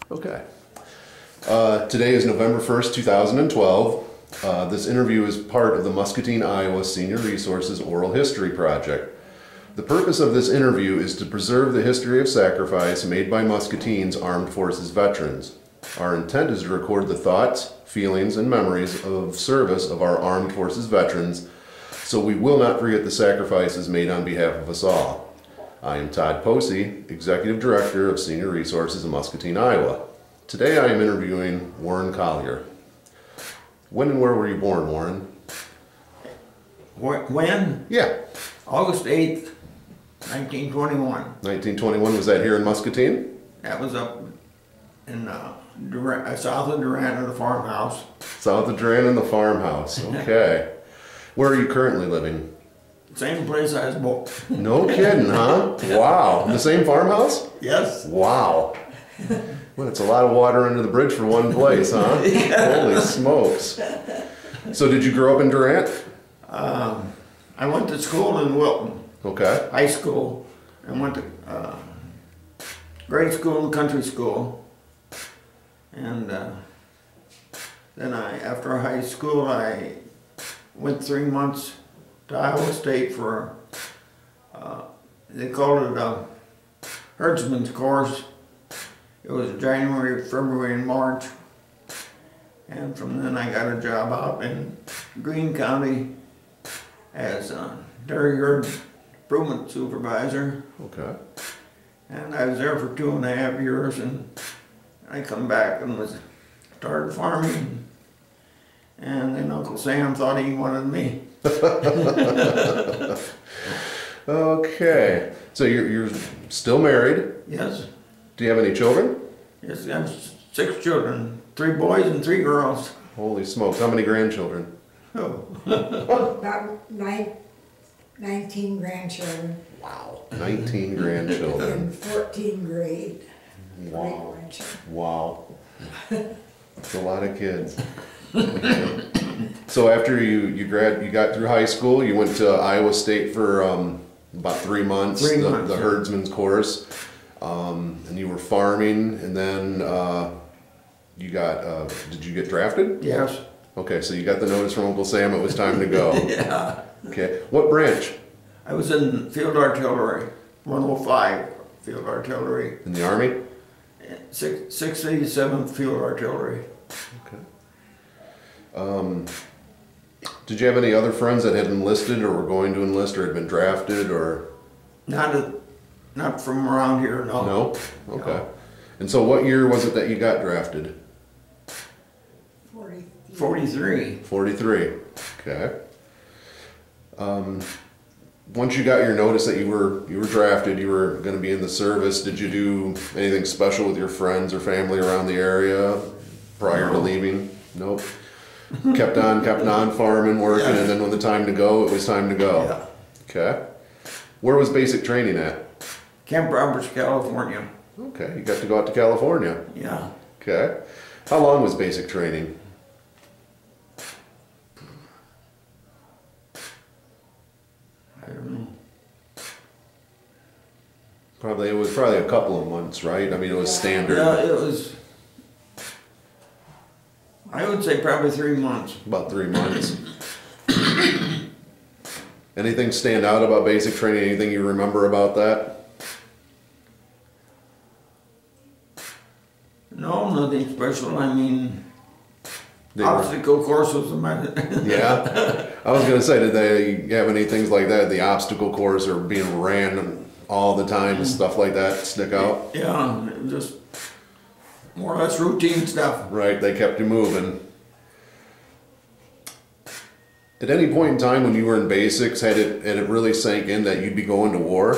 Okay. Today is November 1st, 2012. This interview is part of the Muscatine, Iowa Senior Resources Oral History Project. The purpose of this interview is to preserve the history of sacrifice made by Muscatine's Armed Forces veterans. Our intent is to record the thoughts, feelings, and memories of service of our Armed Forces veterans, so we will not forget the sacrifices made on behalf of us all. I am Todd Posey, Executive Director of Senior Resources in Muscatine, Iowa. Today I am interviewing Warren Collier. When and where were you born, Warren? When? Yeah. August 8th, 1921. 1921, was that here in Muscatine? That was up in south of Durant in the farmhouse. South of Durant in the farmhouse, okay. Where are you currently living? Same place I was born. No kidding, huh? Wow. The same farmhouse? Yes. Wow. Well, it's a lot of water under the bridge for one place, huh? Yeah. Holy smokes. So did you grow up in Durant? I went to school in Wilton. Okay. High school. I went to grade school and country school. And then after high school, I went 3 months to Iowa State for, they called it a herdsman's course. It was January, February, and March. And from then I got a job out in Greene County as a dairy herd improvement supervisor. Okay. And I was there for 2.5 years, and I come back and started farming. And then Uncle Sam thought he wanted me. Okay. So you're still married? Yes. Do you have any children? Yes, I have 6 children, 3 boys and 3 girls. Holy smokes. How many grandchildren? Oh. About 19 grandchildren. Wow. 19 grandchildren. In 14th grade. Wow. Wow. That's a lot of kids. Okay. So after you got through high school, you went to Iowa State for about 3 months, the herdsman's course, and you were farming, and then you got, did you get drafted? Yes. Okay, so you got the notice from Uncle Sam it was time to go. Yeah. Okay, what branch? I was in field artillery, 105 field artillery. In the Army? 687th field artillery. Okay. Did you have any other friends that had enlisted or were going to enlist or had been drafted or? Not from around here, no. No? Okay. No. And so what year was it that you got drafted? 43. 43. Okay. Once you got your notice that you were drafted, you were going to be in the service, did you do anything special with your friends or family around the area prior to leaving? Nope. kept on farming, working, yeah. And then when the time to go, it was time to go. Yeah. Okay. Where was basic training at? Camp Roberts, California. Okay, you got to go out to California. Yeah. Okay. How long was basic training? I don't know. It was probably a couple of months, right? I mean, it was standard. Yeah, it was, I would say probably 3 months. About 3 months. Anything stand out about basic training? Anything you remember about that? No, nothing special. I mean, obstacle course was a method. Yeah. I was going to say, did they have any things like that? The obstacle course or being ran all the time and stuff like that stick out? Yeah, it was just more or less routine stuff. Right, they kept you moving. At any point in time when you were in basics, had it really sank in that you'd be going to war?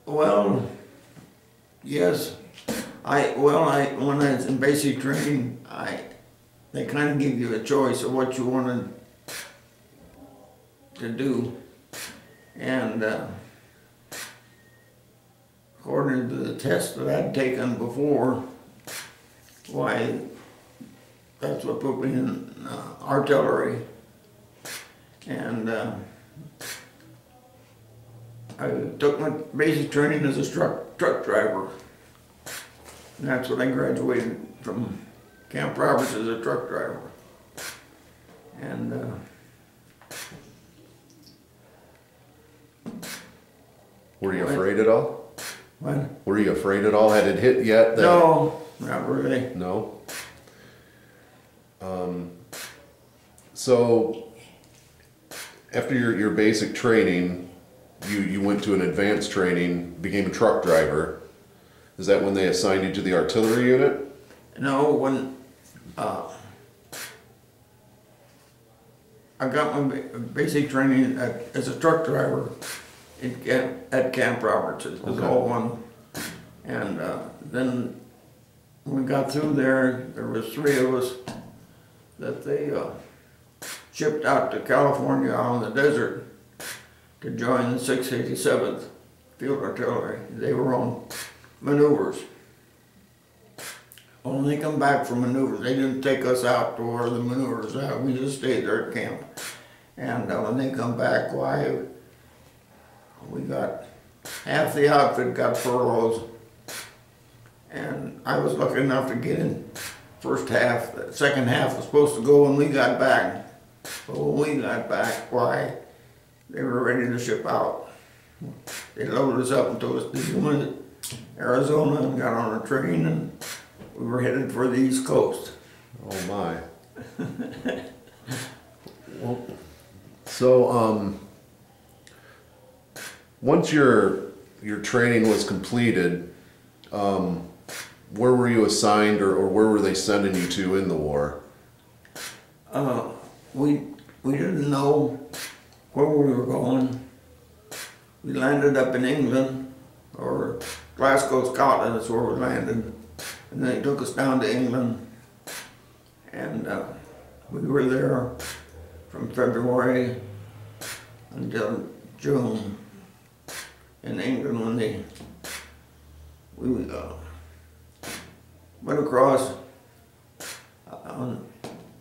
Well, yes. When I was in basic training, they kind of give you a choice of what you wanted to do, and according to the test that I'd taken before, why, that's what put me in artillery. And I took my basic training as a truck driver. And that's when I graduated from Camp Roberts as a truck driver. And Were you afraid at all? what? Were you afraid at all? Had it hit yet? That... No, not really. No? So, after your basic training, you went to an advanced training, became a truck driver. Is that when they assigned you to the artillery unit? No, when I got my basic training as a truck driver at Camp Roberts. It was all one. And then when we got through there was 3 of us that they shipped out to California out in the desert to join the 687th Field Artillery. They were on maneuvers. When they come back from maneuvers, they didn't take us out to where the maneuvers are. We just stayed there at camp. And when they come back, why, we got, half the outfit got furloughs. And I was lucky enough to get in first half. The second half was supposed to go when we got back. But when we got back, why, they were ready to ship out. They loaded us up and told us to go into Arizona and got on a train, and we were headed for the East Coast. Oh my. Well, so once your training was completed, where were you assigned, or where were they sending you to in the war? We didn't know where we were going. We landed up in England, or Glasgow, Scotland is where we landed. And they took us down to England. And we were there from February until June in England when we went across,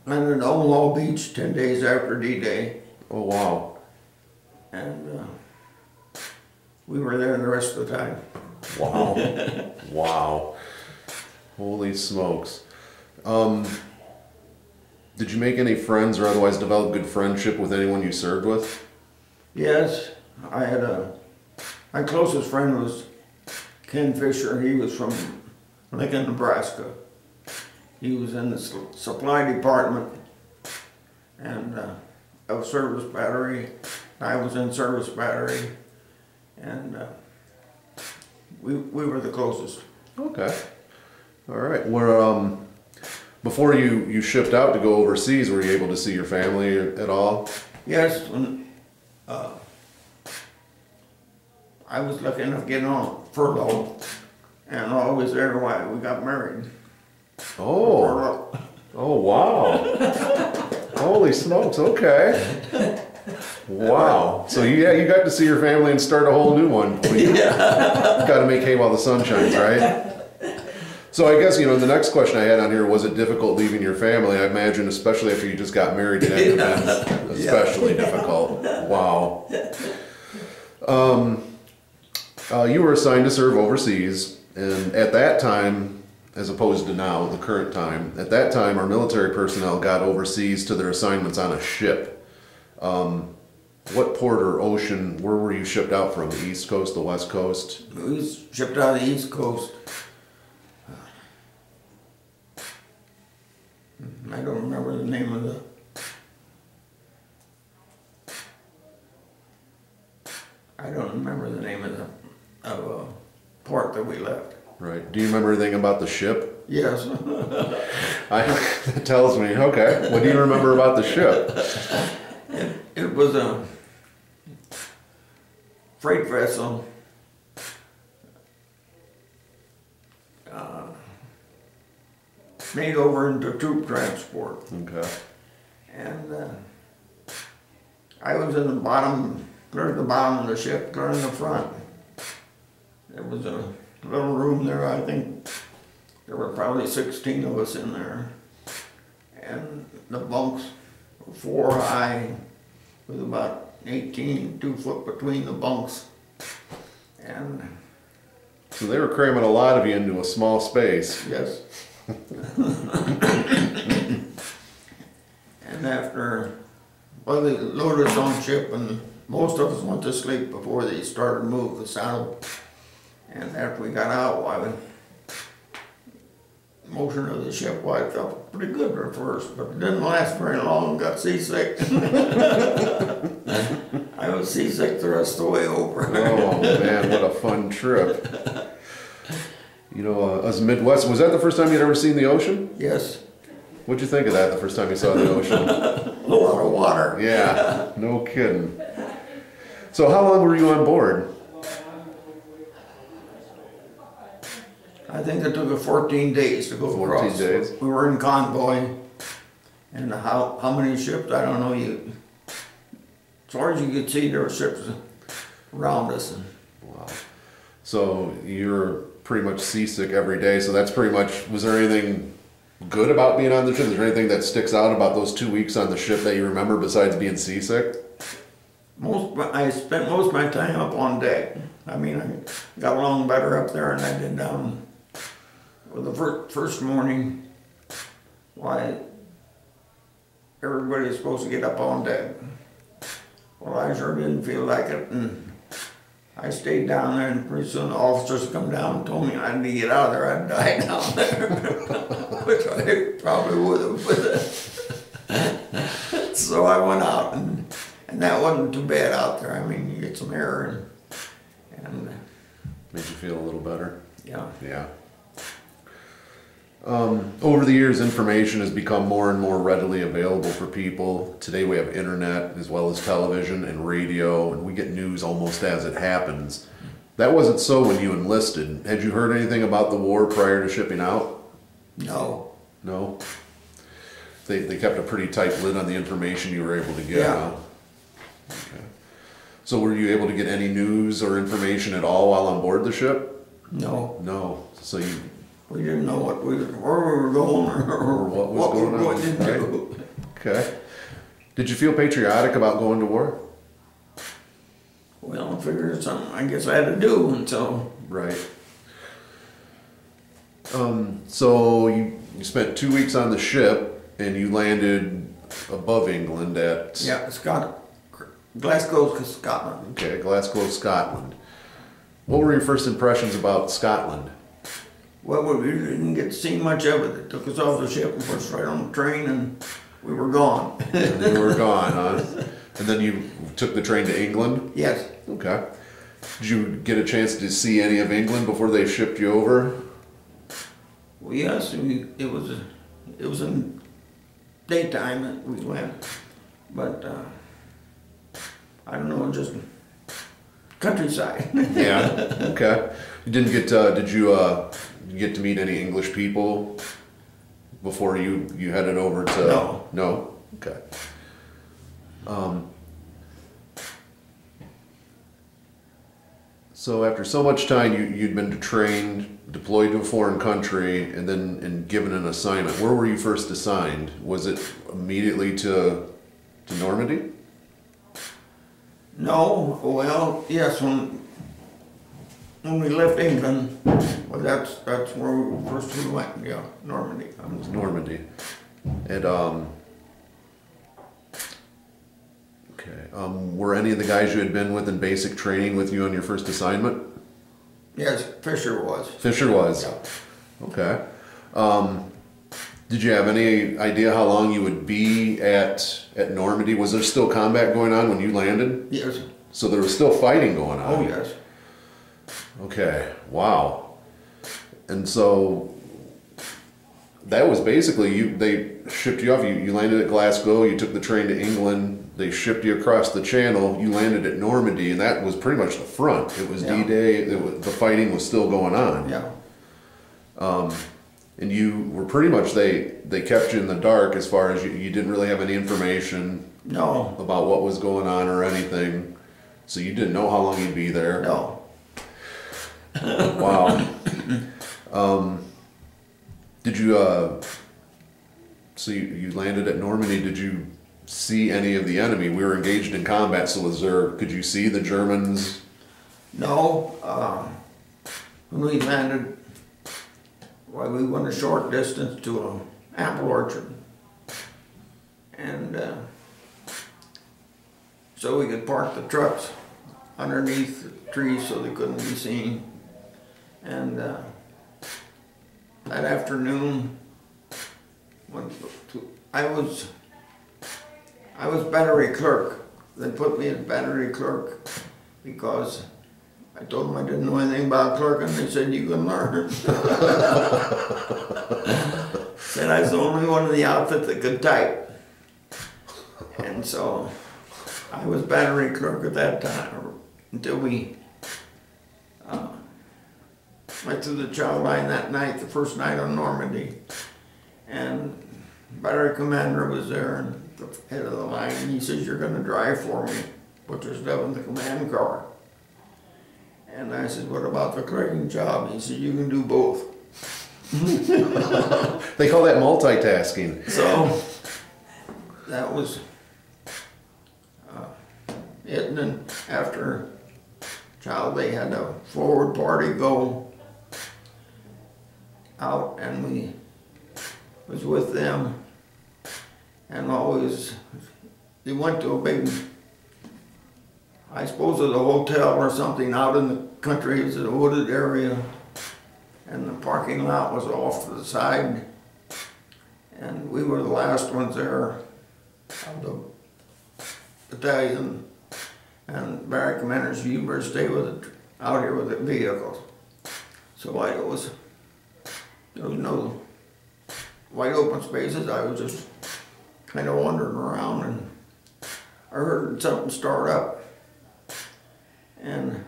landed in Normandy Beach 10 days after D-Day. Oh wow. And we were there the rest of the time. Wow. Wow. Holy smokes. Did you make any friends or otherwise develop good friendship with anyone you served with? Yes, I had my closest friend was Ken Fisher. He was from Lincoln, Nebraska. He was in the supply department and of service battery. I was in service battery, and we were the closest. Okay. All right. Were before you shipped out to go overseas, were you able to see your family at all? Yes, when I was lucky enough to get on furlough, and I was there while we got married. Oh. Furlough. Oh wow. Holy smokes. Okay. Wow. So you got to see your family and start a whole new one. Got to make hay while the sun shines, right? So I guess, the next question I had on here, was it difficult leaving your family? I imagine, especially after you just got married, it had to have been especially difficult. Wow. You were assigned to serve overseas, and at that time, as opposed to now, the current time, at that time our military personnel got overseas to their assignments on a ship. What port or ocean, where were you shipped out from? The East Coast, the West Coast? We was shipped out of the East Coast. I don't remember the name of the... I don't remember the name of the port that we left. Right. Do you remember anything about the ship? Yes. It tells me. Okay. What do you remember about the ship? It was a freight vessel. Made over into troop transport. Okay. And I was in the bottom, clear to the bottom of the ship, clear in the front. There was a little room there. I think there were probably 16 of us in there. And the bunks were 4 high with about 2 foot between the bunks. And So they were cramming a lot of you into a small space. Yes. And after, well, they loaded us on ship and most of us went to sleep before they started to move us out. And after we got out, why, the motion of the ship, why, it felt pretty good at first, but it didn't last very long, got seasick. I was seasick the rest of the way over. Oh man, what a fun trip. You know, us Midwest, was that the first time you'd ever seen the ocean? Yes, What'd you think of that the first time you saw the ocean? a lot of water. Yeah, no kidding. So how long were you on board? I think it took us 14 days to go 14 across. days. We were in convoy, and how many ships, I don't know. As far as you could see, there were ships around us. Wow. So you're pretty much seasick every day, so that's pretty much, was there anything good about being on the ship? Is there anything that sticks out about those 2 weeks on the ship that you remember besides being seasick? I spent most of my time up on deck. I mean, I got along better up there than I did down. Well, the first morning, why, everybody was supposed to get up on deck. Well, I sure didn't feel like it, and I stayed down there, and pretty soon the officers come down and told me I had to get out of there. I'd die down there, which I probably would have. So I went out, and that wasn't too bad out there. I mean, you get some air, and Made you feel a little better? yeah. Yeah. Over the years, information has become more and more readily available for people. Today we have internet as well as television and radio, and we get news almost as it happens. That wasn't so when you enlisted. Had you heard anything about the war prior to shipping out? No. No? They kept a pretty tight lid on the information you were able to get, Yeah. huh? Okay. So were you able to get any news or information at all while on board the ship? No. No. So you... We didn't know where we were going or what was going we on, were going to right? do. Okay. Did you feel patriotic about going to war? Well, I figured it's something I guess I had to do, and so. Right. So you spent 2 weeks on the ship and you landed above England at... Yeah, Glasgow, Scotland. Okay, Glasgow, Scotland. What were your first impressions about Scotland? Well, we didn't get to see much of it. They took us off the ship and put us right on the train, and we were gone. You were gone, huh? And then you took the train to England? Yes. Okay. Did you get a chance to see any of England before they shipped you over? Well, yes. It was in daytime that we went, but I don't know, just countryside. Yeah. Okay. You didn't get. Did you get to meet any English people before you headed over to? No. No. Okay. So after so much time, you'd been trained, deployed to a foreign country, and then given an assignment. Where were you first assigned? Was it immediately to Normandy? No. Well, yes. When we left England, well, that's where we first went. Yeah, Normandy. It was Normandy. And okay. Were any of the guys you had been with in basic training with you on your first assignment? Yes, Fisher was. Fisher was. Yeah. Okay. Did you have any idea how long you would be at Normandy? Was there still combat going on when you landed? Yes. So there was still fighting going on? Oh, yes. Okay, wow. And so that was basically they shipped you off. You landed at Glasgow, you took the train to England, they shipped you across the channel, you landed at Normandy, and that was pretty much the front. It was Yeah. D-Day, the fighting was still going on. Yeah. And you were pretty much, they kept you in the dark as far as you didn't really have any information No. about what was going on or anything. So you didn't know how long you'd be there. No. Wow. Did you, so you landed at Normandy, did you see any of the enemy? We were engaged in combat, so could you see the Germans? No. when we landed, well, we went a short distance to an apple orchard. And so we could park the trucks underneath the trees so they couldn't be seen. And that afternoon, I was battery clerk. They put me as battery clerk because I told them I didn't know anything about clerking. They said, you can learn. Said I was the only one in the outfit that could type. And so I was battery clerk at that time until we went through the chow line that night, the first night on Normandy. And battery commander was there and the head of the line, and he says, you're going to drive for me, put your stuff in the command car. And I said, what about the clerking job? He said, you can do both. They call that multitasking. So that was it. And then after chow, they had a forward party go out, and we was with them. And always, they went to a big, I suppose it was a hotel or something out in the country. It was a wooded area, and the parking lot was off to the side. And we were the last ones there of the battalion. And barrack commanders, you better stay out here with the vehicles. So there was no wide open spaces. I was just kind of wandering around, and I heard something start up. And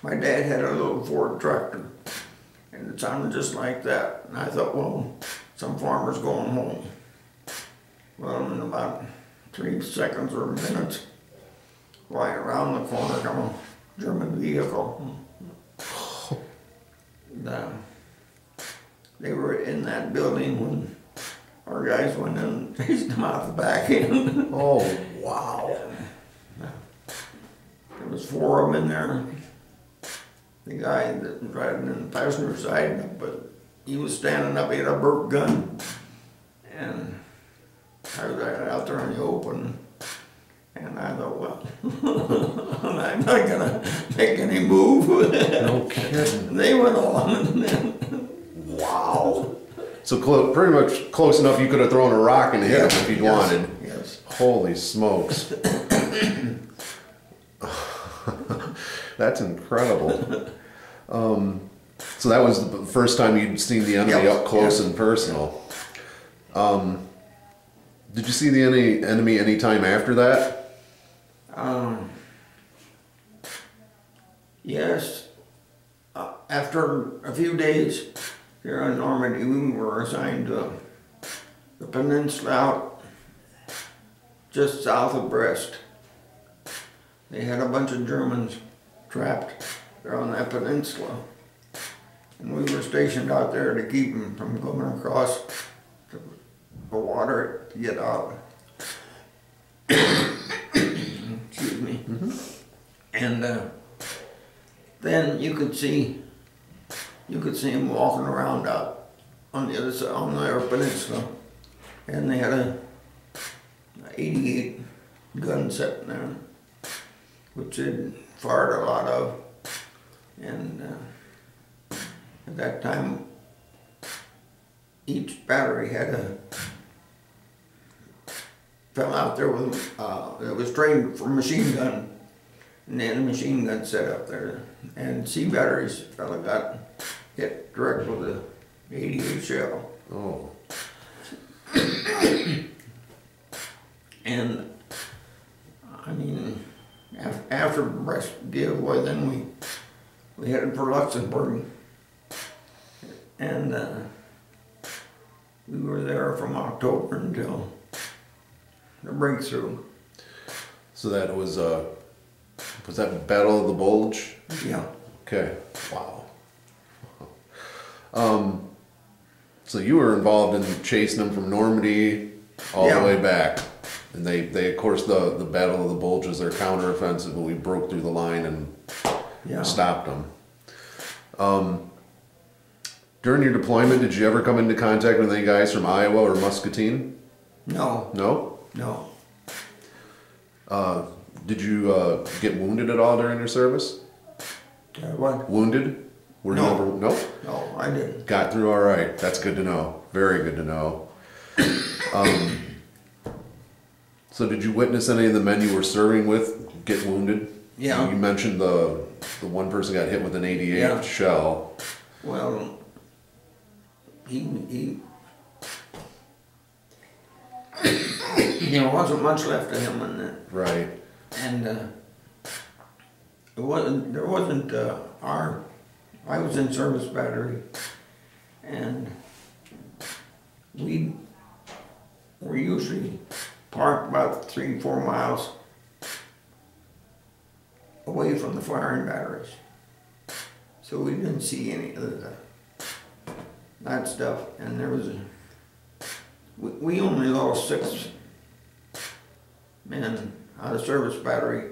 my dad had a little Ford tractor, and it sounded just like that. And I thought, well, some farmer's going home. Well, in about 3 seconds or minutes, right around the corner come a German vehicle. And, they were in that building when our guys went in and chased them out the back end. Oh, wow. There was 4 of them in there. The guy that was driving in the passenger side, but he was standing up, he had a burp gun. And I was out there in the open, and I thought, well, I'm not gonna make any move. No kidding. And they went on, and then, wow. So pretty much close enough you could have thrown a rock and hit him if you'd wanted. Yes. Holy smokes. That's incredible. So that was the first time you'd seen the enemy up close and personal. Did you see the enemy any time after that? Yes. After a few days here in Normandy, we were assigned to the peninsula out just south of Brest. They had a bunch of Germans trapped there on that peninsula. And we were stationed out there to keep them from coming across the water to get out. Excuse me. Mm-hmm. And then you could see them walking around out on the other side, on their peninsula. And they had a 88 gun sitting there, which they'd fired a lot of. And at that time, each battery had fell out there with, it was trained for machine gun, and they had a machine gun set up there. And C batteries, fella got hit direct with a 88 shell. Oh. And I mean, after Brest gave away, then we headed for Luxembourg, and we were there from October until the breakthrough. So that was that Battle of the Bulge? Yeah. Okay. Wow. So you were involved in chasing them from Normandy all the way back. And they of course, the Battle of the Bulge was their counteroffensive, and we broke through the line and stopped them. During your deployment, did you ever come into contact with any guys from Iowa or Muscatine? No, No? no. Did you get wounded at all during your service? What? Wounded? Were you No. ever? No? No, I didn't. Got through all right. That's good to know. Very good to know. So did you witness any of the men you were serving with get wounded? Yeah. You mentioned the one person got hit with an 88 Yeah. shell. Well, he there wasn't much left of him in that. Right. And there wasn't I was in service battery, and we were usually parked about 3-4 miles away from the firing batteries, so we didn't see any of that stuff. And there was we only lost 6 men out of service battery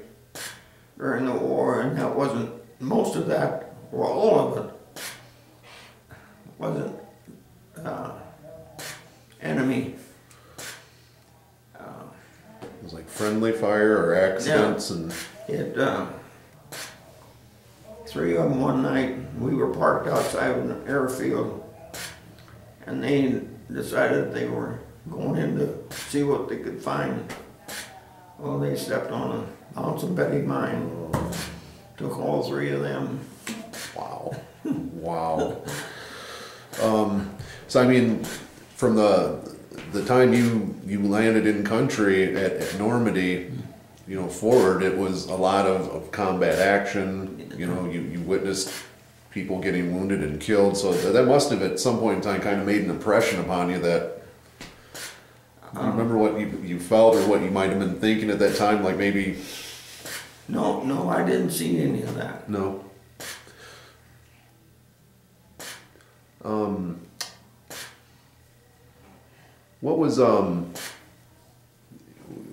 during the war, and that wasn't most of that, or all of it, wasn't enemy. It was like friendly fire or accidents and... It 3 of them one night, we were parked outside of an airfield, and they decided they were going in to see what they could find. Well, they stepped on a Mountain Betty mine, took all 3 of them. Wow. Wow. So I mean, from the time you landed in country at Normandy, you know, forward, it was a lot of combat action. You know, you witnessed people getting wounded and killed. So that must have at some point in time kind of made an impression upon you that, do you remember what you felt or what you might have been thinking at that time? Like maybe... No, I didn't see any of that. No. What was,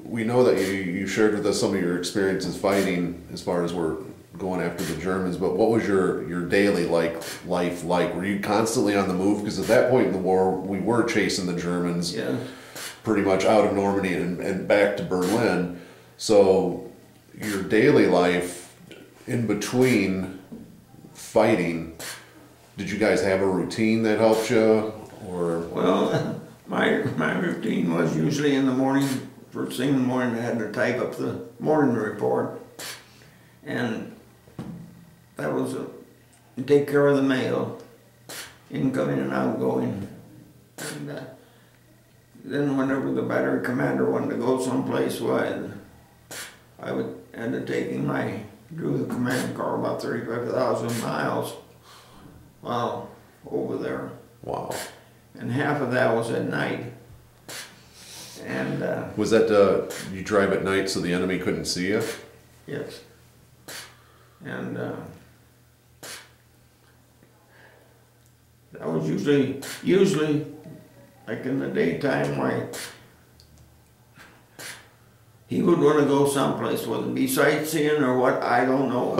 we know that you shared with us some of your experiences fighting as far as we're going after the Germans, but what was your daily life like? Were you constantly on the move? Because at that point in the war, we were chasing the Germans pretty much out of Normandy and back to Berlin. So your daily life in between fighting, did you guys have a routine that helped you? Or Well, my routine was usually in the morning, first thing in the morning I had to type up the morning report, and that was take care of the mail, incoming and outgoing, and then whenever the battery commander wanted to go someplace, well, I would end up taking drew the command car about 35,000 miles while over there. wow. And half of that was at night. And Was that you drive at night so the enemy couldn't see you? yes. And that was usually like in the daytime, why he would want to go someplace, whether it be sightseeing or what, I don't know.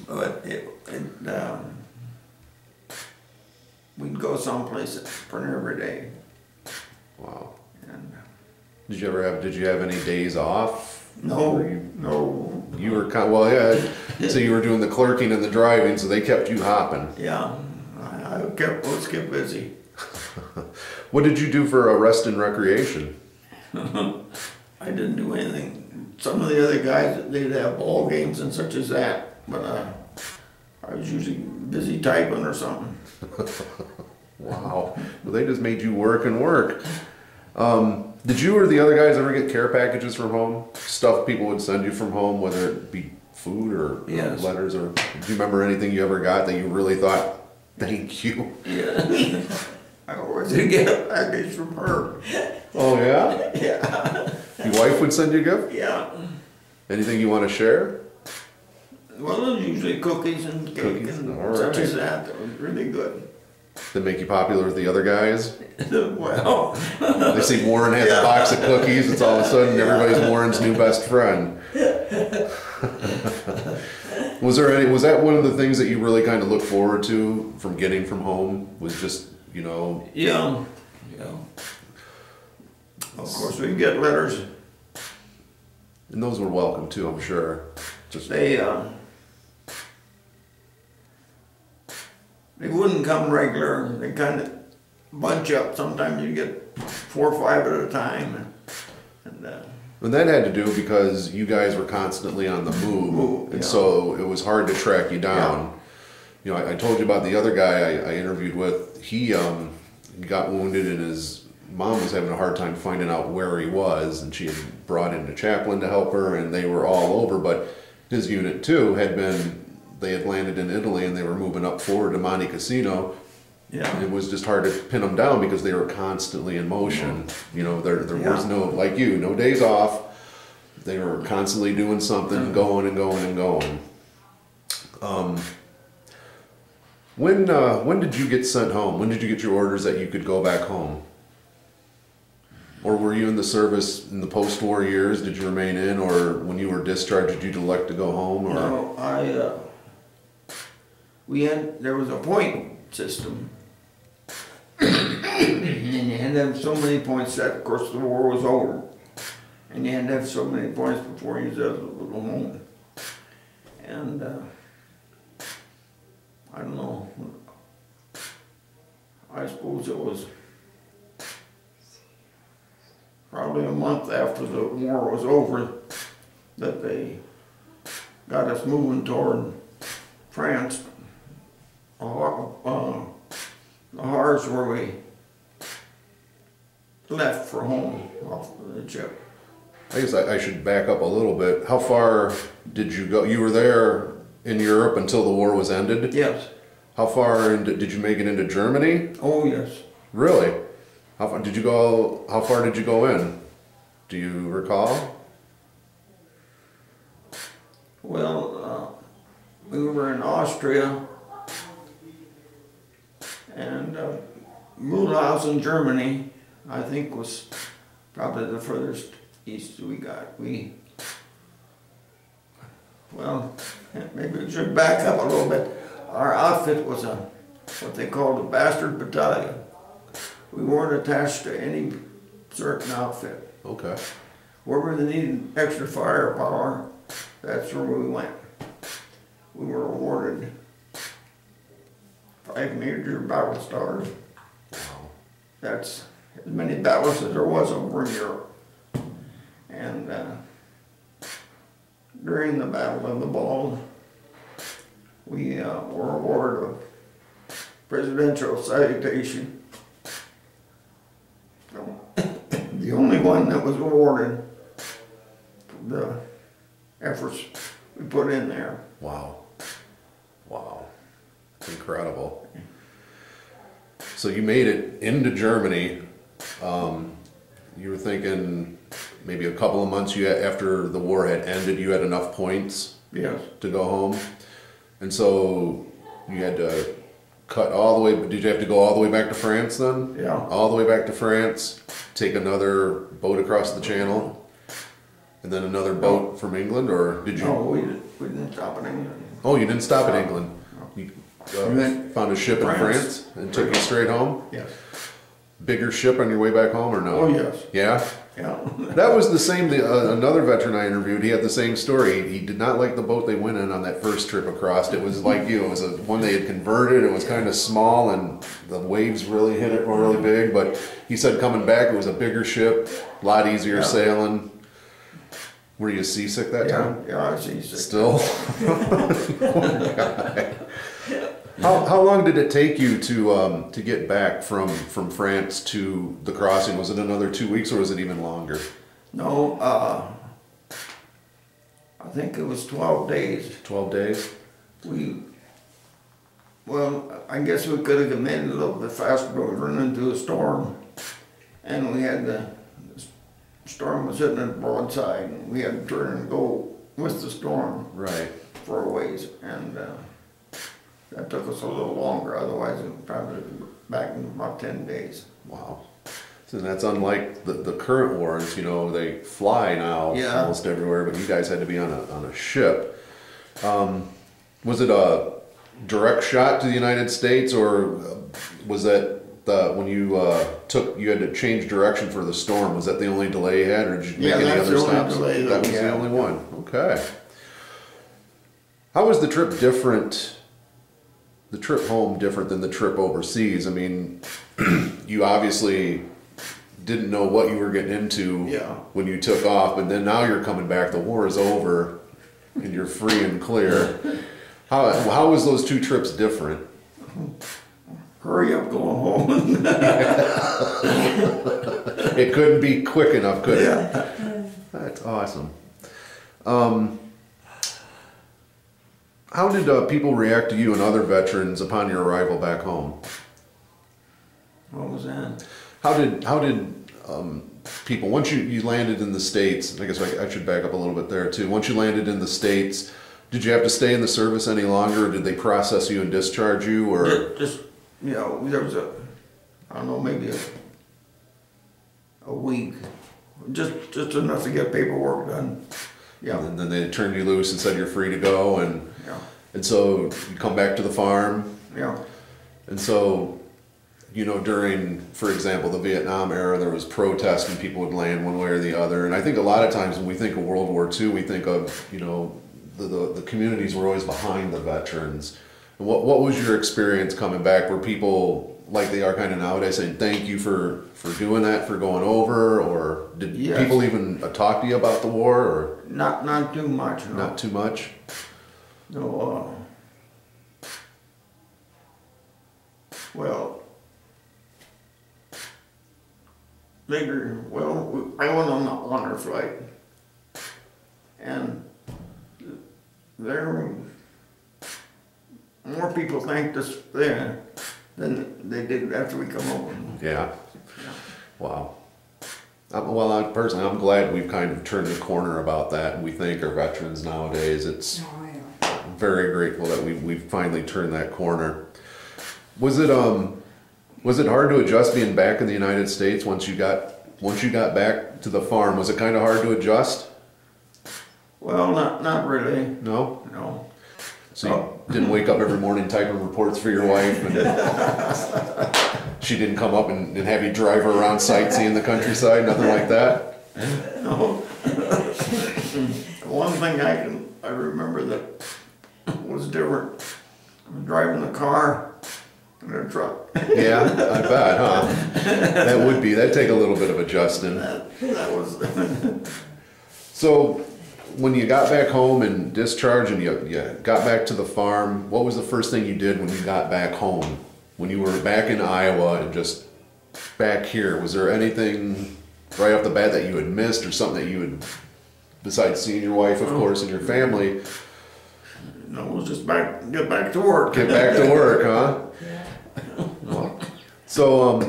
But we'd go someplace for every day. Wow. And Did you have any days off? no. You were well, yeah. So you were doing the clerking and the driving, so they kept you hopping. Yeah, let's get busy. What did you do for rest and recreation? I didn't do anything. Some of the other guys, they'd have ball games and such as that, but I was usually busy typing or something. Wow. Well, they just made you work and work. Did you or the other guys ever get care packages from home? Stuff people would send you from home, whether it be food or Yes. letters, or do you remember anything you ever got that you really thought, thank you? Yeah. I always did get a package from her. Oh yeah? Yeah. Your wife would send you a gift? Yeah. Anything you want to share? Well, it was usually cookies and cake Cookies, and all such right. as that. That was really good. That make you popular with the other guys? Well, They see Warren has a box of cookies, it's all of a sudden everybody's Warren's new best friend. Was that one of the things that you really kind of look forward to from getting from home? Was just, you know? Yeah, yeah. Of course, we get letters. And those were welcome too, I'm sure. Just They wouldn't come regular. They kind of bunch up. Sometimes you get 4 or 5 at a time. And that had to do because you guys were constantly on the move, and yeah. so it was hard to track you down. Yeah. You know, I told you about the other guy I interviewed with. He got wounded, and his mom was having a hard time finding out where he was, and she had brought in a chaplain to help her, and they were all over. But his unit too they had landed in Italy, and they were moving up forward to Monte Cassino. Yeah. It was just hard to pin them down because they were constantly in motion. You know, there was no, like you, no days off. They were constantly doing something, going and going and going. When did you get sent home? When did you get your orders that you could go back home? Or were you in the service in the post-war years? Did you remain in, or when you were discharged, did you elect to go home? Or? No, there was a point system. And you had to have so many points that, of course, the war was over. And you had to have so many points before you was able to go home. And I don't know. I suppose it was probably a month after the war was over that they got us moving toward France. The Hars where we left for home off the ship. I guess I should back up a little bit. How far did you go? You were there in Europe until the war was ended? Yes. How far did you make it into Germany? Oh, yes. Really? How far did you go in? Do you recall? Well, we were in Austria and Mulhausen, Germany, I think was probably the furthest east we got. Well, maybe we should back up a little bit. Our outfit was what they called a bastard battalion. We weren't attached to any certain outfit. Okay. Wherever they needed extra firepower, that's where we went. We were awarded 5 major battle stars. Wow. That's as many battles as there was over in Europe. And during the Battle of the Bulge, we were awarded a presidential salutation. The only one that was awarded for the efforts we put in there. Wow. Wow. That's incredible. So you made it into Germany. You were thinking maybe a couple of months after the war had ended, you had enough points Yes. to go home. And so you had to cut all the way, did you have to go all the way back to France then? Yeah. All the way back to France, take another boat across the channel, and then another boat from England, or did you? No, we didn't stop in England. Oh, you didn't stop in England. You found a ship in France. France and took you straight home? Yes. Bigger ship on your way back home or no? Oh, yes. Yeah? Yeah. That was the same, another veteran I interviewed, he had the same story. He did not like the boat they went in on that first trip across. It was like you, it was one they had converted, it was kind of small and the waves really hit it really big, but he said coming back it was a bigger ship, a lot easier sailing. Were you seasick that time? Yeah, I was seasick. Still? Poor guy. How long did it take you to get back from France to the crossing? Was it another 2 weeks or was it even longer? No, I think it was 12 days. 12 days? Well, I guess we could have made it a little bit faster, but we ran into a storm. And we had the storm was hitting it broadside, and we had to turn and go with the storm. Right. For a ways, and that took us a little longer, otherwise it would probably be back in about 10 days. Wow. And that's unlike the current wars, you know, they fly now Yeah. almost everywhere, but you guys had to be on a ship. Was it a direct shot to the United States, or was that when you you had to change direction for the storm? Was that the only delay you had, or did you make any that's other the only stops? delay That that was we the had. only one. Okay. How was the trip different? The trip home different than the trip overseas? I mean, you obviously didn't know what you were getting into Yeah. when you took off, but then now you're coming back. The war is over, and you're free and clear. How was those two trips different? Hurry up, go home. It couldn't be quick enough, could it? Yeah. That's awesome. How did people react to you and other veterans upon your arrival back home? What was that? How did people, once you landed in the States, I guess I should back up a little bit there too. Once you landed in the States, did you have to stay in the service any longer, or did they process you and discharge you, or? Just, you know, there was I don't know, maybe a week. Just enough to get paperwork done. Yeah. And then they turned you loose and said you're free to go, and Yeah. so you come back to the farm, Yeah. and so, you know, during, for example, the Vietnam era, there was protest and people would land one way or the other. And I think a lot of times when we think of World War II, we think of, you know, the communities were always behind the veterans. And what was your experience coming back? Were people like they are kind of nowadays saying thank you for doing that, for going over, or did Yes. people even talk to you about the war, or Not too much. No. not too much? No. Well. Later, I went on the honor flight, and there more people thanked us there than they did after we come over. Yeah. Wow. Well, personally, I'm glad we've kind of turned the corner about that, and we thank our veterans nowadays. It's Oh, yeah. very grateful that we've finally turned that corner. Was it hard to adjust being back in the United States once you got back to the farm? Was it kind of hard to adjust? Well, not really. No? No. So you didn't wake up every morning typing reports for your wife, and she didn't come up and have you drive her around sightseeing the countryside, nothing like that? No. One thing I remember that was different. I was driving the car in a truck. Yeah, I bet, huh? That'd take a little bit of adjusting. That was. So, when you got back home and discharged and you got back to the farm, what was the first thing you did when you got back home? When you were back in Iowa and just back here, was there anything right off the bat that you had missed, or something that you had, besides seeing your wife, of course, and your family? No, it was just get back to work. Get back to work, huh? Yeah. Well, so,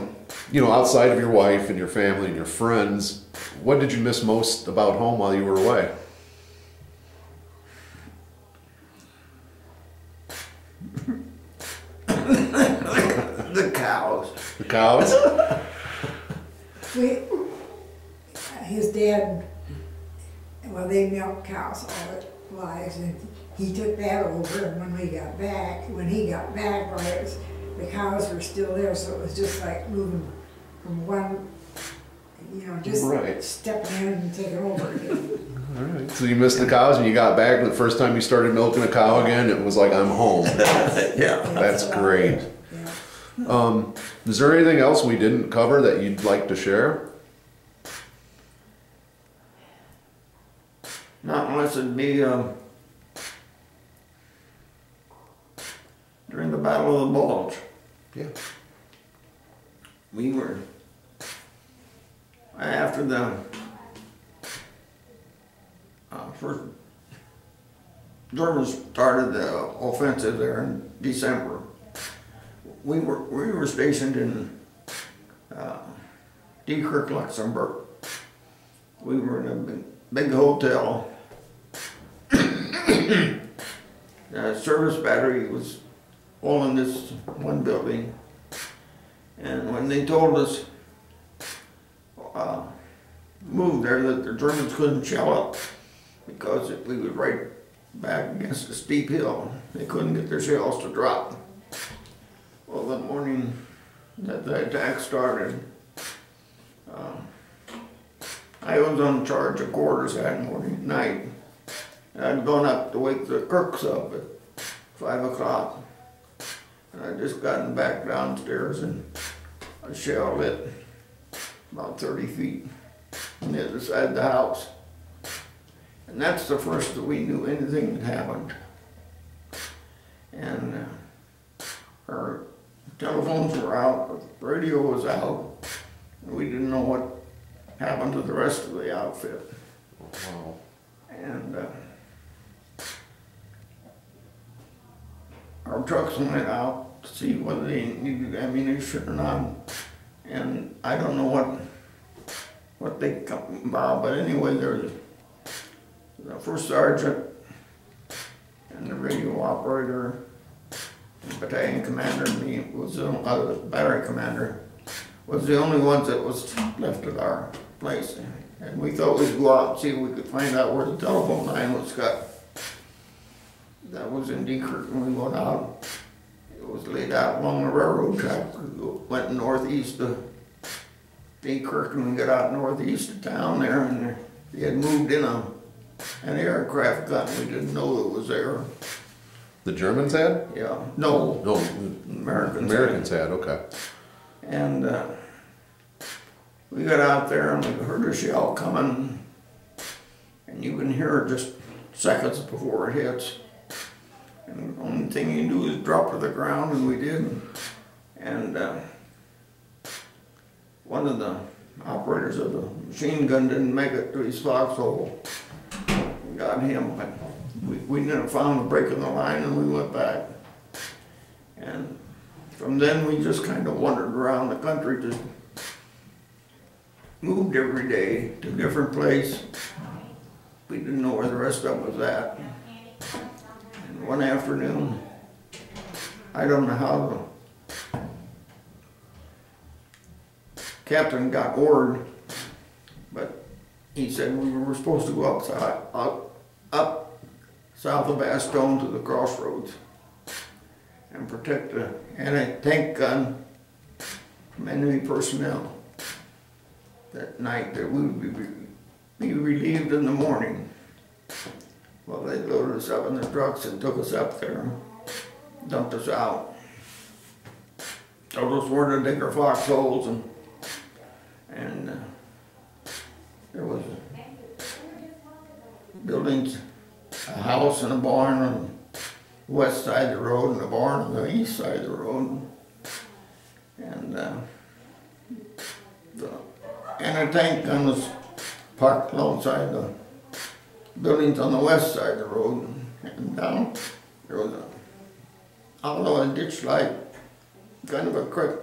you know, outside of your wife and your family and your friends, what did you miss most about home while you were away? The cows. The cows? His dad, well, they milk cows all their lives, and he took that over, and when he got back, well, the cows were still there, so it was just like moving from one, you know, just Right. stepping in and taking over again. All right. So you missed the cows, and you got back, and the first time you started milking a cow again, it was like, I'm home. Yeah. That's great. Yeah. Is there anything else we didn't cover that you'd like to share? Not unless it'd be during the Battle of the Bulge. Yeah. We were after the first Germans started the offensive there in December. We were stationed in Diekirch, Luxembourg. We were in a big hotel. The service battery was all in this one building. And when they told us moved there that the Germans couldn't shell up because we was right back against a steep hill. They couldn't get their shells to drop. Well, the morning that the attack started, I was on charge of quarters that morning, night. I'd gone up to wake the cooks up at 5 o'clock. And I'd just gotten back downstairs and a shell hit about 30 feet on the other side of the house. And that's the first that we knew anything had happened. And our telephones were out, the radio was out, and we didn't know what happened to the rest of the outfit. Wow. And our trucks went out to see whether they needed ammunition or not. And I don't know what they come about, but anyway, there was the first sergeant and the radio operator, the battalion commander, and me was the battery commander, was the only ones that was left at our place. And we thought we'd go out and see if we could find out where the telephone line was cut. That was in Deekirk, and we went out. It was laid out along the railroad track. We went northeast of Deekirk, and we got out northeast of town there, and they had moved in an aircraft gun. We didn't know it was there. The Germans had? Yeah, no. No, Americans had, okay. And we got out there and we heard a shell coming, and you can hear it just seconds before it hits. And the only thing you do is drop to the ground, and we did. And one of the operators of the machine gun didn't make it to his foxhole. We got him, but we never found the break in the line, and we went back. And from then we just kind of wandered around the country, just moved every day to a different place. We didn't know where the rest of it was at. And one afternoon, I don't know how the captain got word, but he said we were supposed to go up south of Bastogne to the crossroads and protect the anti-tank gun from enemy personnel. That night that we would be relieved in the morning. Well, they loaded us up in the trucks and took us up there, dumped us out, told us where to dig our foxholes, and there was buildings, a house and a barn on the west side of the road and a barn on the east side of the road. And the anti-tank gun was parked alongside the buildings on the west side of the road. And down there was a ditch like kind of a creek.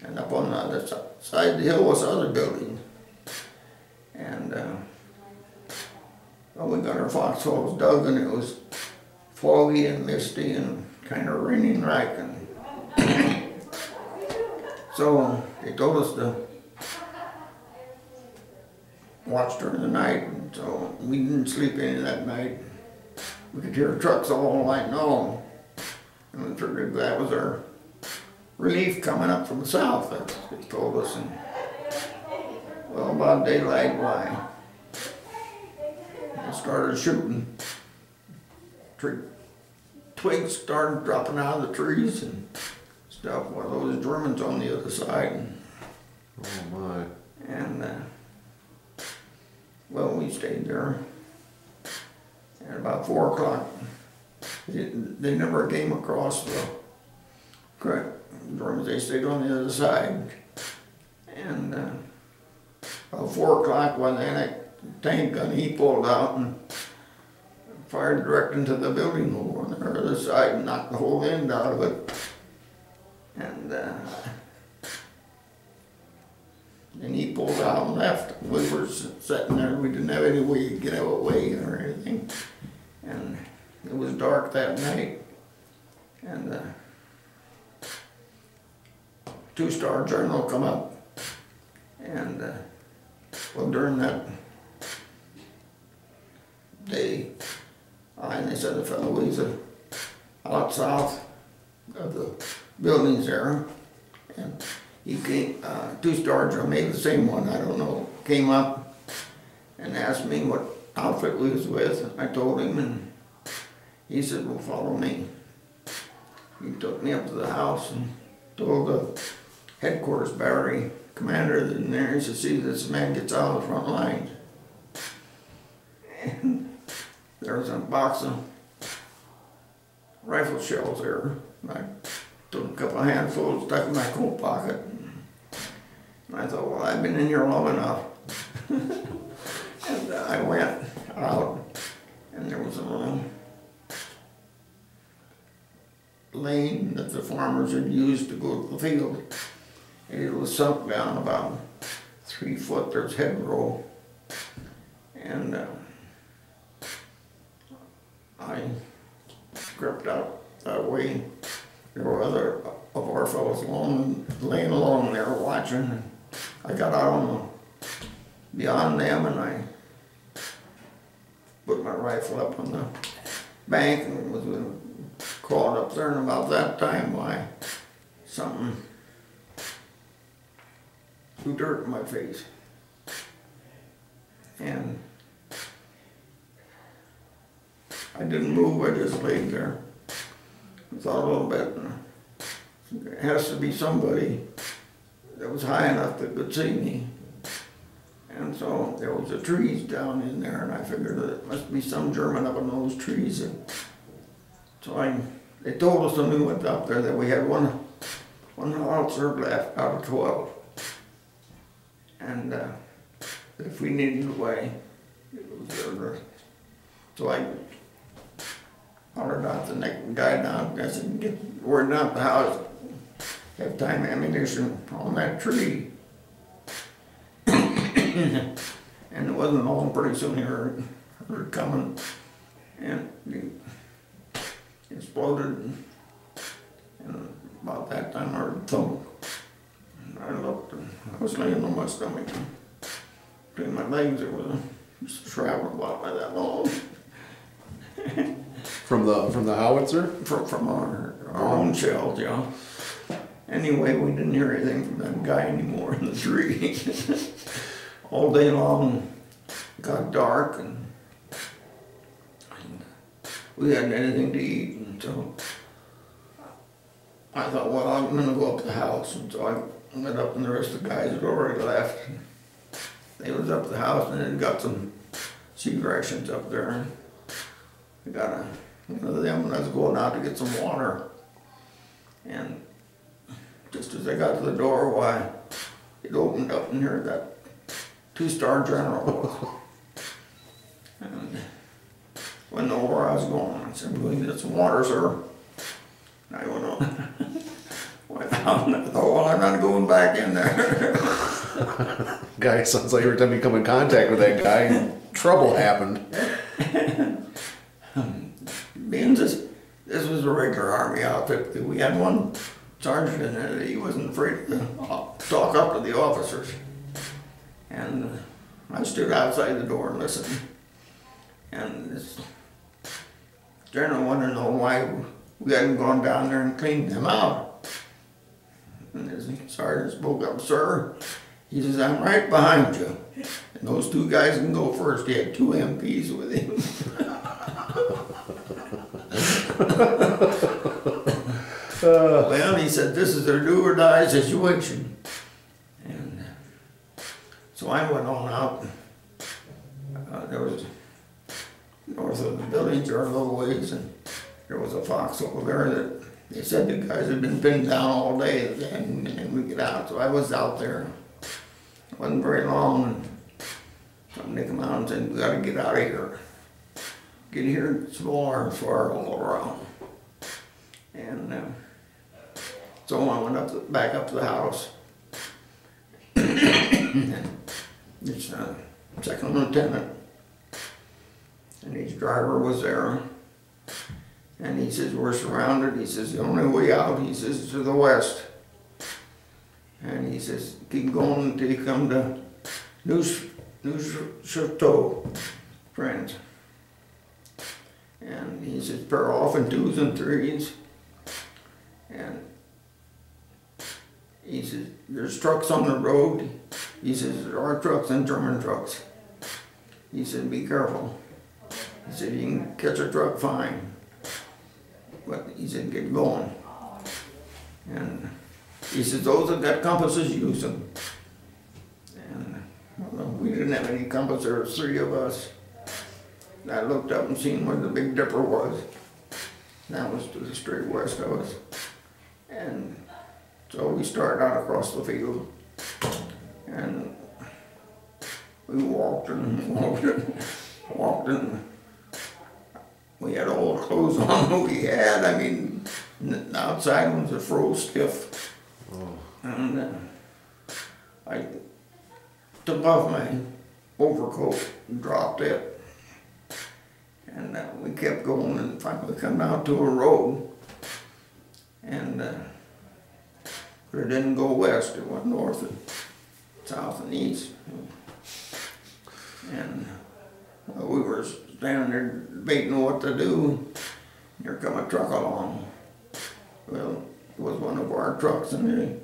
And up on the other side of the hill was other buildings. And well, we got our foxholes dug, and it was foggy and misty and kind of raining like. And so they told us to watch during the night, and so we didn't sleep any that night. We could hear trucks all night long, and we figured that was our relief coming up from the south. That's what they told us. And well, about daylight, why, they started shooting. Twigs started dropping out of the trees and stuff. Well, those Germans on the other side. Oh my. And well, we stayed there. And about 4 o'clock, they never came across the Germans. They stayed on the other side. And about 4 o'clock, when the tank gun, he pulled out and fired direct into the building over on the other side and knocked the whole end out of it. And then he pulled out and left. We were sitting there. We didn't have any way to get away or anything. And it was dark that night. And 2-star general come up And well, during that day, and they said the fellow was out south of the buildings there, and he came, two-star drum, maybe the same one, I don't know, came up and asked me what outfit we was with. I told him, and he said, well, follow me. He took me up to the house and told the headquarters battery commander in there, he said, see, this man gets out of the front lines. And there was a box of rifle shells there. And I took a couple of handfuls, stuck in my coat pocket. And I thought, well, I've been in here long enough. And I went out, and there was a little lane that the farmers had used to go to the field. And it was sunk down about 3 foot. There's hedgerow. And I crept out that way. There were other of our fellows laying along there watching. I got out on beyond them, and I put my rifle up on the bank and was crawled up there. And about that time, something threw dirt in my face. And I didn't move, I just laid there. I thought a little bit, and it has to be somebody that was high enough that could see me. And so there was the trees down in there, and I figured that it must be some German up in those trees. And so they told us when we went up there that we had one howitzer left out of 12. And if we needed a way, it was there. So I hollered out the next guy down. I said, get word down at the house. Have time ammunition on that tree. And it wasn't long, pretty soon he heard it coming. And it exploded. And about that time I heard a thump. And I looked, and I was laying on my stomach. Between my legs there was a shroud about by that long. From the howitzer? From our own shells, yeah. Anyway, we didn't hear anything from that guy anymore in the tree. All day long, it got dark, and we hadn't anything to eat, and so I thought, well, I'm gonna go up to the house. And so I went up, and the rest of the guys had already left. They was up at the house, and they got some seed rations up there. I got one of them when I was going out to get some water. And just as I got to the door, why, it opened up, and here that two-star general was. And when know where I was going, I said, "Will you get some water, sir?" And I went on. Went out, and I thought, well, I'm not going back in there. Guy, sounds like every time you come in contact with that guy, trouble happened. Being this was a regular Army outfit. We had one sergeant in it. He wasn't afraid to talk up to the officers. And I stood outside the door and listened. And this general wanted to know why we hadn't gone down there and cleaned them out. And his sergeant spoke up, "Sir," he says, "I'm right behind you. And those two guys can go first." He had 2 MPs with him. Well, he said, "This is a do or die situation." And so I went on out. There was north of the buildings there a little ways, and there was a fox over there that they said the guys had been pinned down all day, and we get out. So I was out there. It wasn't very long, and somebody come out and said, "We got to get out of here. Get here, small arms fire all around." And so I went back up to the house. It's second lieutenant, and his driver was there. And he says, "We're surrounded." He says, "The only way out," he says, "is to the west." And he says, keep going until you come to New Chateau, France. And he says, pair off in 2s and 3s. And he says, there's trucks on the road. He says, there are trucks and German trucks. He said, be careful. He said, you can catch a truck fine. But he said, get going. And he says, those that got compasses, use them. And well, we didn't have any compass. There was 3 of us. I looked up and seen where the Big Dipper was. That was to the straight west of us. And so we started out across the field. And we walked and walked and walked, and we had all the clothes on we had. I mean, the outside was a froze stiff. Oh. And I took off my overcoat and dropped it. And we kept going, and finally come out to a road. And but it didn't go west, it went north and south and east. And we were standing there debating what to do. Here come a truck along. Well, it was one of our trucks, and they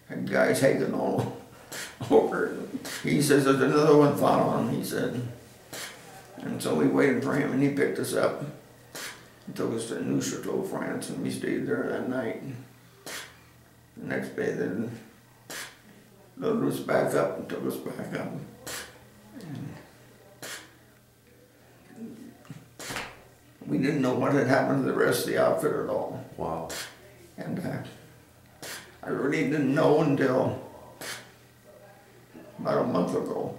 had guys hanging all over. He says, there's another one following, he said. And so we waited for him, and he picked us up and took us to New Chateau, France, and we stayed there that night. The next day, they loaded us back up and took us back up. And we didn't know what had happened to the rest of the outfit at all. Wow. And I really didn't know until about a month ago.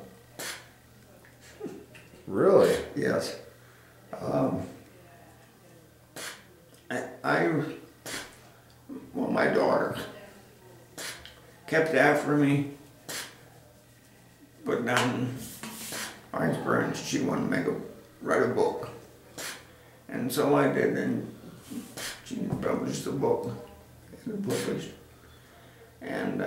Really? Yes. Well, my daughter kept after me, put down Iceberg. She wanted to write a book. And so I did, and she published the book. It was published. And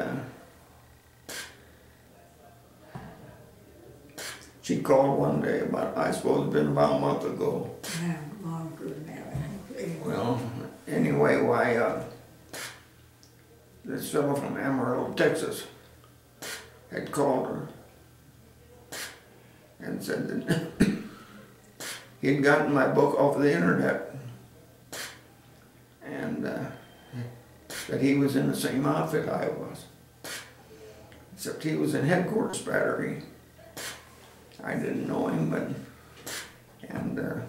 she called one day about, I suppose it's been about a month ago. Yeah, longer than that. Well, anyway, this fellow from Amarillo, Texas, had called her and said that he had gotten my book off the internet, and that he was in the same outfit I was, except he was in headquarters battery. I didn't know him, but, and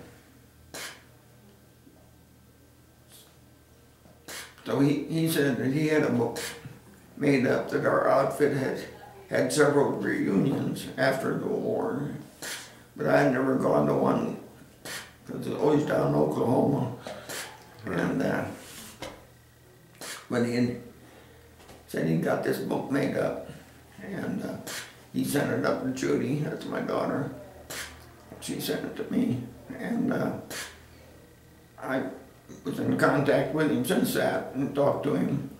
so he said that he had a book made up that our outfit had several reunions after the war, but I had never gone to one because it was always down in Oklahoma. Right. And when he said he got this book made up, and he sent it up to Judy, that's my daughter. She sent it to me, and I was in contact with him since that and talked to him,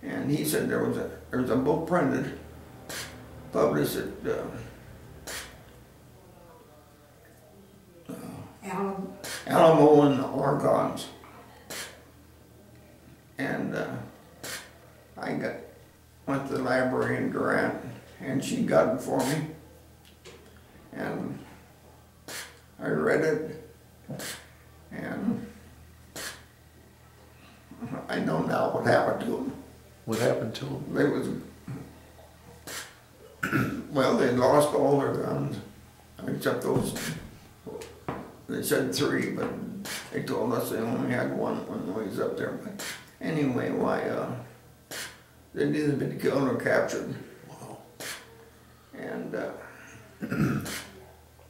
and he said there was a book printed, published at Alamo and Oregon's, and I went to the library in Durant, and she got it for me, and I read it, and I know now what happened to them. What happened to them? They was, well, they lost all their guns, except those, they said 3, but they told us they only had one when we was up there. But anyway, they'd either been killed or captured. Wow. And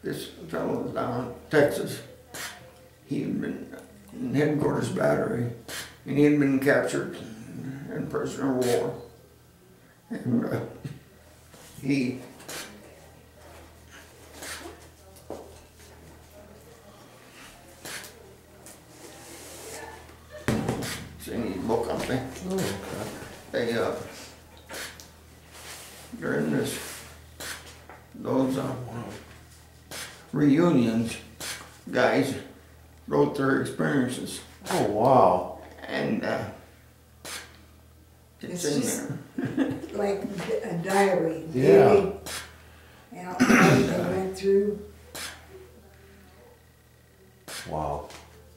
this fellow was down in Texas. He had been in headquarters battery, and he had been captured and prisoner of war. And he seen his book up there. Oh, okay. during those reunions, guys wrote their experiences, Oh, wow. and it's in just there. like a diary. Yeah. Daily, you know, what they went through. Wow.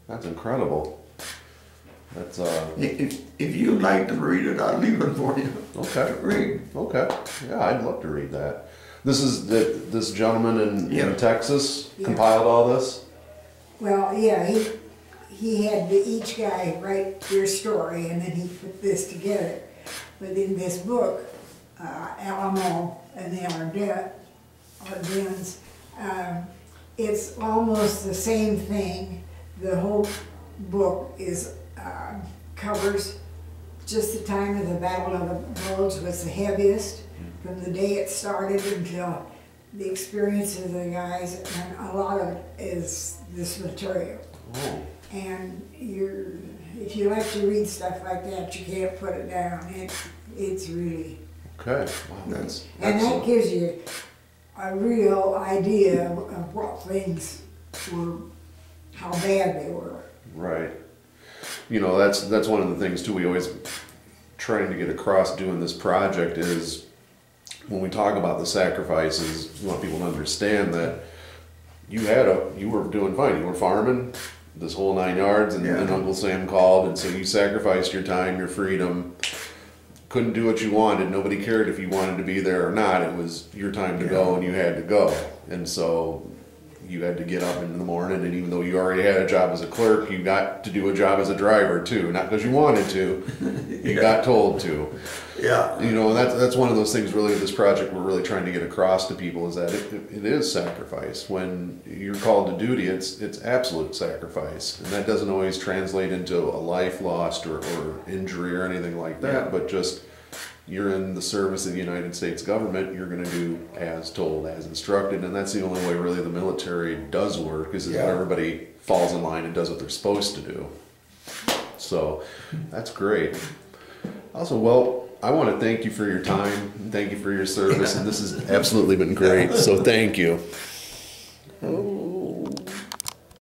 That's incredible. That's, If you'd like to read it, I'll leave it for you. okay. To read. Okay. Yeah, I'd love to read that. This is this gentleman in Yeah. Texas Yeah. compiled all this? Well, yeah, he had each guy write their story, and then he put this together. But in this book, Alamo and the Ardennes, it's almost the same thing. The whole book is covers just the time of the Battle of the Bulge was the heaviest, from the day it started until the experience of the guys, and a lot of it is this material. Oh. And if you like to read stuff like that, you can't put it down. It's really, Okay. Wow. That's and that excellent. gives you a real idea of what things were, how bad they were. Right. You know, that's one of the things too we always trying to get across doing this project is when we talk about the sacrifices, we want people to understand that you were doing fine. You were farming this whole 9 yards, and, Yeah. and Uncle Sam called, and so you sacrificed your time, your freedom. Couldn't do what you wanted. Nobody cared if you wanted to be there or not. It was your time to go, and you had to go. And so you had to get up in the morning, and even though you already had a job as a clerk, you got to do a job as a driver too. Not because you wanted to, you got told to. Yeah. You know, and that's one of those things really, this project we're really trying to get across to people is that it is sacrifice. When you're called to duty, it's absolute sacrifice. And that doesn't always translate into a life lost or injury or anything like that, Yeah. but just you're in the service of the United States government, you're going to do as told, as instructed, and that's the only way really the military does work, is that Yeah. everybody falls in line and does what they're supposed to do. So that's great. Also, well, I want to thank you for your time, thank you for your service, and this has absolutely been great, so thank you.